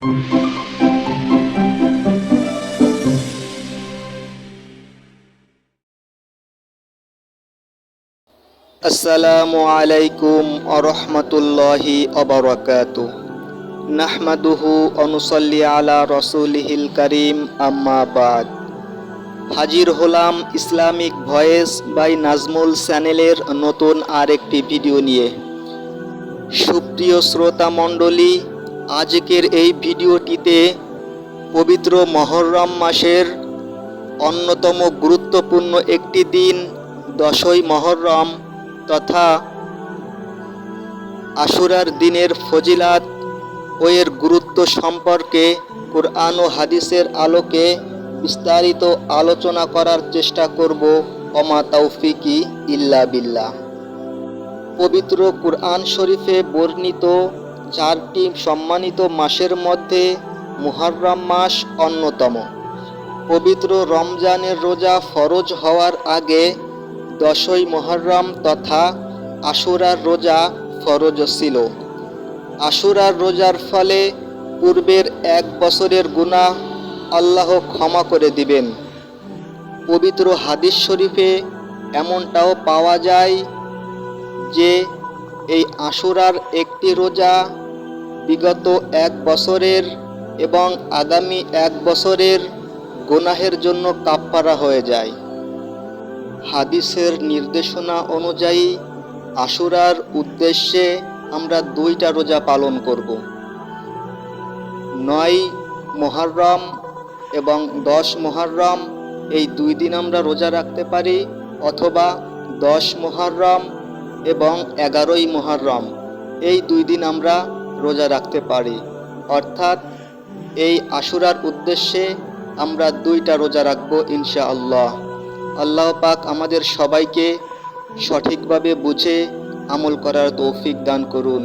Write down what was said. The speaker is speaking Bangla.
আসসালামু আলাইকুম ওয়া রাহমাতুল্লাহি ওয়া বারাকাতুহু। নাহমাদুহু ওয়া নুসাল্লি আলা রাসূলিহিল কারীম, আম্মা বাদ। হাজির হলাম ইসলামিক ভয়েস বাই নাজমুল চ্যানেলের নতুন আরেকটি ভিডিও নিয়ে। সুপ্রিয় শ্রোতা মণ্ডলী, আজকের এই ভিডিওটিতে পবিত্র মুহররম মাসের অন্যতম গুরুত্বপূর্ণ একটি দিন 10ই মুহররম তথা আশুরার দিনের ফজিলাত ও এর গুরুত্ব সম্পর্কে কুরআন ও হাদিসের আলোকে বিস্তারিত আলোচনা করার চেষ্টা করব। ওমা তাওফিকি ইল্লা বিল্লাহ। পবিত্র কুরআন শরীফে বর্ণিত 4টি সম্মানিত মাসের মধ্যে মুহররম মাস অন্যতম। পবিত্র রমজানের রোজা ফরজ হওয়ার আগে 10ই মুহররম তথা আশুরার রোজা ফরজ ছিল। আশুরার রোজার ফলে পূর্বের 1 বছরের গুনাহ আল্লাহ ক্ষমা করে দিবেন। পবিত্র হাদিস শরীফে এমনটাও পাওয়া যায় যে এই আশুরার একটি রোজা বিগত 1 বছরের এবং আগামী 1 বছরের গুনাহের জন্য কাফফারা হয়ে যায়। হাদিসের নির্দেশনা অনুযায়ী আশুরার উদ্দেশ্যে আমরা 2টা রোজা পালন করব। 9 মুহররম এবং 10 মুহররম এই 2 দিন আমরা রোজা রাখতে পারি, অথবা 10 মুহররম এবং 11ই মুহররম এই 2 দিন আমরা রোজা রাখতে পারি। অর্থাৎ এই আশুরার উদ্দেশ্যে আমরা 2টা রোজা রাখব ইনশাআল্লাহ। আল্লাহ পাক আমাদের সবাইকে সঠিকভাবে বুঝে আমল করার তৌফিক দান করুন।